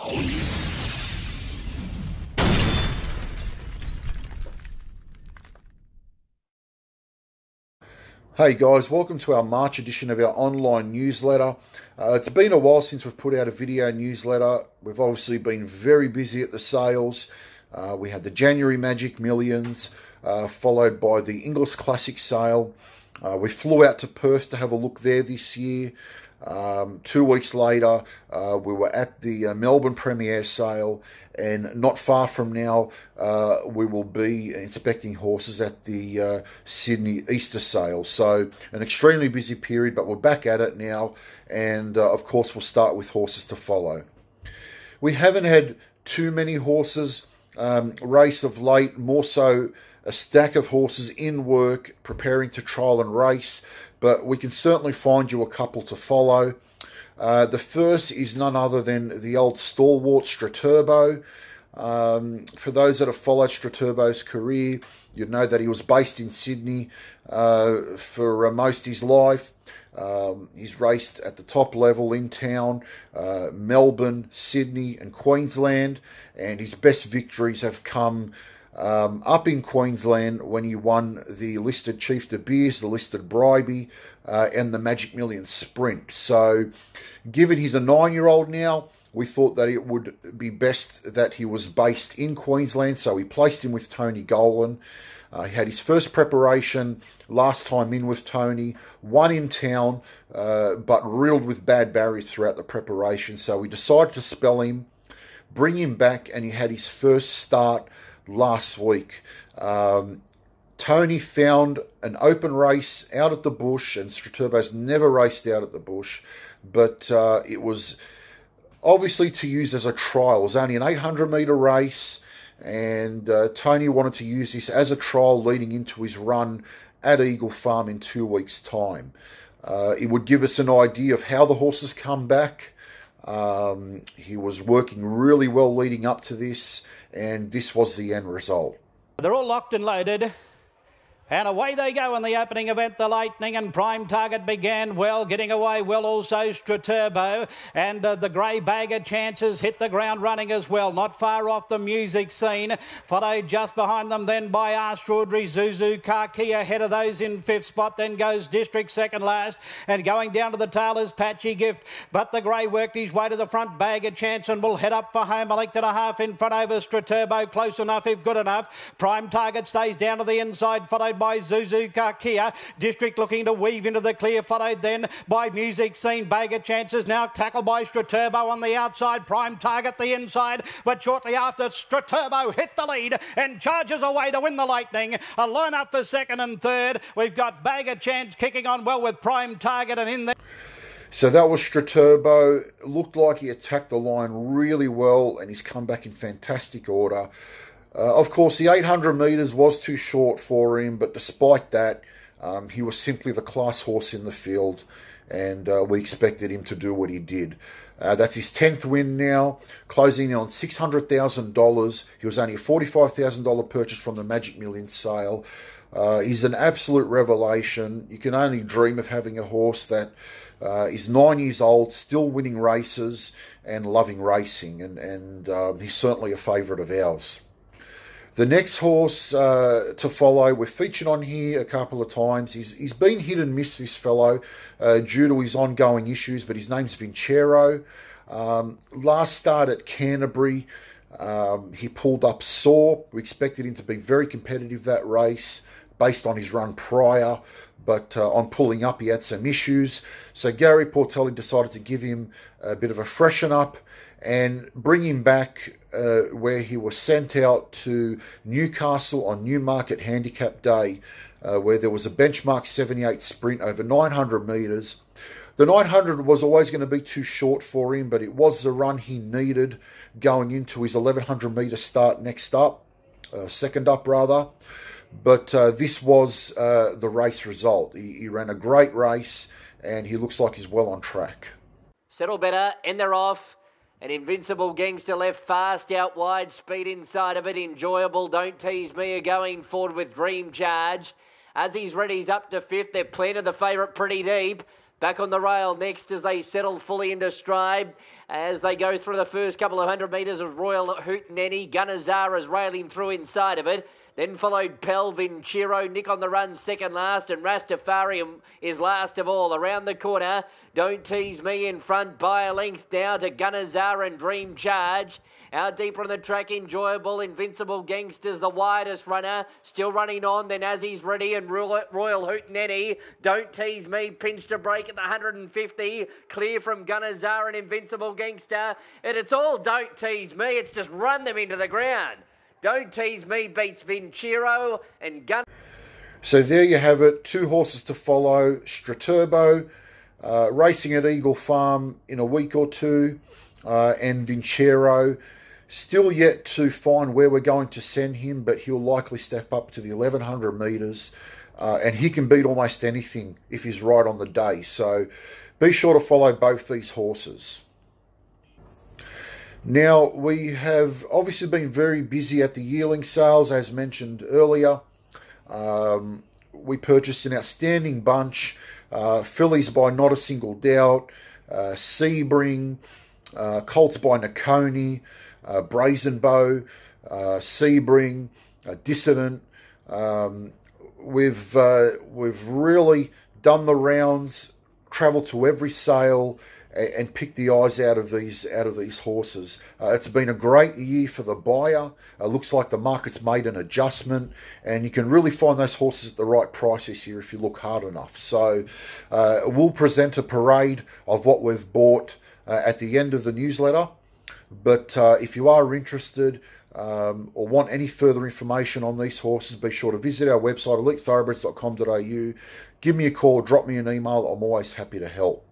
Hey guys, welcome to our March edition of our online newsletter. It's been a while since we've put out a video newsletter. We've obviously been very busy at the sales. We had the January Magic Millions, followed by the Inglis Classic sale. We flew out to Perth to have a look there this year. 2 weeks later, we were at the Melbourne Premiere sale, and not far from now, we will be inspecting horses at the Sydney Easter sale. So an extremely busy period, but we're back at it now, and of course we'll start with horses to follow. We haven't had too many horses race of late, more so a stack of horses in work preparing to trial and race, but we can certainly find you a couple to follow. The first is none other than the old stalwart Straturbo. For those that have followed Straturbo's career, you'd know that he was based in Sydney for most of his life. He's raced at the top level in town, Melbourne, Sydney and Queensland, and his best victories have come up in Queensland when he won the listed Chief de Beers, the listed Bribey, and the Magic Millions Sprint. So given he's a 9-year-old now, we thought that it would be best that he was based in Queensland, so we placed him with Tony Golan. He had his first preparation last time in with Tony, won in town, but riddled with bad barriers throughout the preparation. So we decided to spell him, bring him back, and he had his first start last week. Tony found an open race out at the bush, and Straturbo's never raced out at the bush, but it was obviously to use as a trial. It was only an 800-metre race, and Tony wanted to use this as a trial leading into his run at Eagle Farm in 2 weeks' time. It would give us an idea of how the horses come back. He was working really well leading up to this, and this was the end result. They're all locked and loaded. And away they go in the opening event, the Lightning, and Prime Target began well, getting away well also Straturbo, and the Grey Bagger Chances hit the ground running as well, not far off the Music Scene, followed just behind them then by Astraudry, Zuzu Kaki ahead of those in 5th spot, then goes District second last, and going down to the tail is Patchy Gift, but the Grey worked his way to the front, Bagger Chance, and will head up for home, elected a half in front over Straturbo, close enough if good enough. Prime Target stays down to the inside, followed by Zuzu Kakia. District looking to weave into the clear, followed then by Music Scene. Bagger Chances now tackled by Straturbo on the outside. Prime Target the inside, but shortly after Straturbo hit the lead and charges away to win the Lightning. A line up for second and third. We've got Bagger Chance kicking on well with Prime Target, and in there. So that was Straturbo. Looked like he attacked the line really well, and he's come back in fantastic order. Of course, the 800 metres was too short for him, but despite that, he was simply the class horse in the field, and we expected him to do what he did. That's his 10th win now, closing in on $600,000. He was only a $45,000 purchase from the Magic Millions sale. He's an absolute revelation. You can only dream of having a horse that is 9 years old, still winning races and loving racing, and he's certainly a favourite of ours. The next horse to follow, we've featured on here a couple of times. He's been hit and miss, this fellow, due to his ongoing issues, but his name's Vincero. Last start at Canterbury, he pulled up sore. We expected him to be very competitive that race based on his run prior, but on pulling up he had some issues. So Gary Portelli decided to give him a bit of a freshen up and bring him back where he was sent out to Newcastle on Newmarket Handicap Day, where there was a benchmark 78 sprint over 900 metres. The 900 was always going to be too short for him, but it was the run he needed going into his 1100 metre start next up, second up rather. But this was the race result. He ran a great race, and he looks like he's well on track. Settle better, and they're off. An Invincible Gangster left, fast out wide, speed inside of it, enjoyable, Don't Tease Me are going forward with Dream Charge. As he's ready, he's up to 5th. They've planted the favourite pretty deep. Back on the rail next as they settle fully into stride. As they go through the first couple of 100 metres of Royal Hootenanny, Gunnazara's railing through inside of it. Then followed Pelvin Chiro, Nick on the run second last, and Rastafarium is last of all. Around the corner, Don't Tease Me in front by a length now to Gunnazara and Dream Charge. Out deeper on the track, Enjoyable, Invincible Gangsters, the widest runner. Still running on, then as he's ready, and Royal Hootenanny. Don't Tease Me, pinched a break at the 150. Clear from Gunnazara and Invincible Gangster. And it's all Don't Tease Me, it's just run them into the ground. Don't Tease Me beats Vincero and Gun. So there you have it. 2 horses to follow. Straturbo, racing at Eagle Farm in a week or 2. And Vincero, still yet to find where we're going to send him, but he'll likely step up to the 1100 metres. And he can beat almost anything if he's right on the day. So be sure to follow both these horses. Now, we have obviously been very busy at the yearling sales, as mentioned earlier. We purchased an outstanding bunch. Fillies by Not a Single Doubt, Sebring, Colts by Nakoni, Brazen Bow, Sebring, Dissident. We've really done the rounds, travelled to every sale, and pick the eyes out of these horses. It's been a great year for the buyer. Looks like the market's made an adjustment, and you can really find those horses at the right price this year if you look hard enough. So we'll present a parade of what we've bought at the end of the newsletter. But if you are interested or want any further information on these horses, be sure to visit our website, elitethoroughbreds.com.au. Give me a call, drop me an email. I'm always happy to help.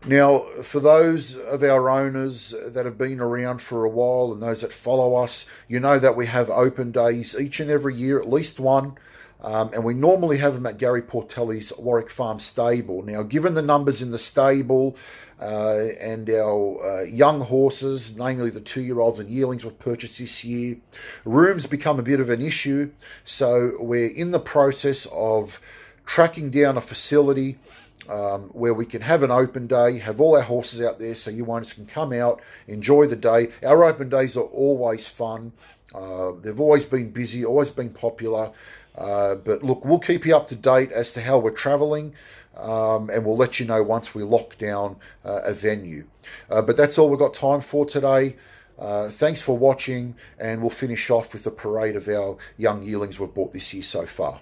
Now, for those of our owners that have been around for a while and those that follow us, you know that we have open days each and every year, at least one. And we normally have them at Gary Portelli's Warwick Farm stable. Now, given the numbers in the stable and our young horses, namely the 2-year-olds and yearlings we've purchased this year, room's become a bit of an issue. So we're in the process of tracking down a facility where we can have an open day, have all our horses out there so you owners can come out, enjoy the day. Our open days are always fun. They've always been busy, always been popular. But look, we'll keep you up to date as to how we're travelling, and we'll let you know once we lock down a venue. But that's all we've got time for today. Thanks for watching, and we'll finish off with a parade of our young yearlings we've bought this year so far.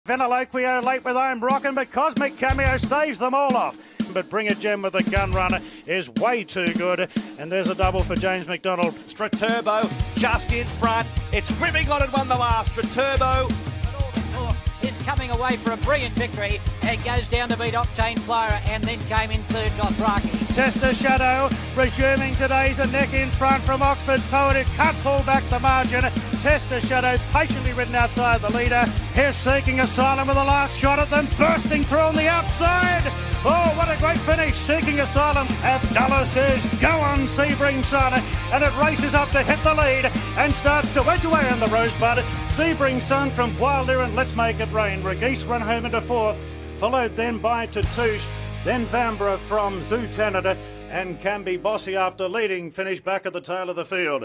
Venaloquio late with Home Rockin', but Cosmic Cameo staves them all off. But Bring a Gem with the Gun Runner is way too good. And there's a double for James McDonald. Straturbo just in front. It's ripping on it, won the last. Straturbo. His coming away for a brilliant victory. It goes down to beat Octane Flyer and then came in third, Dothraki. Chester Shadow resuming today's a neck in front from Oxford Poet, who can't pull back the margin. Chester Shadow patiently ridden outside the leader. Here's Seeking Asylum with a last shot at them, bursting through on the outside. Oh, what a great finish. Seeking Asylum. Abdullah says, go on, Sebring Son. And it races up to hit the lead and starts to wedge away on the Rosebud. Sebring Son from Wild Erin, Let's Make It Rain. Regis run home into fourth, followed then by Tatouche, then Vanbrugh from Zoo Tanada, and Canby Bossy after leading, finished back at the tail of the field.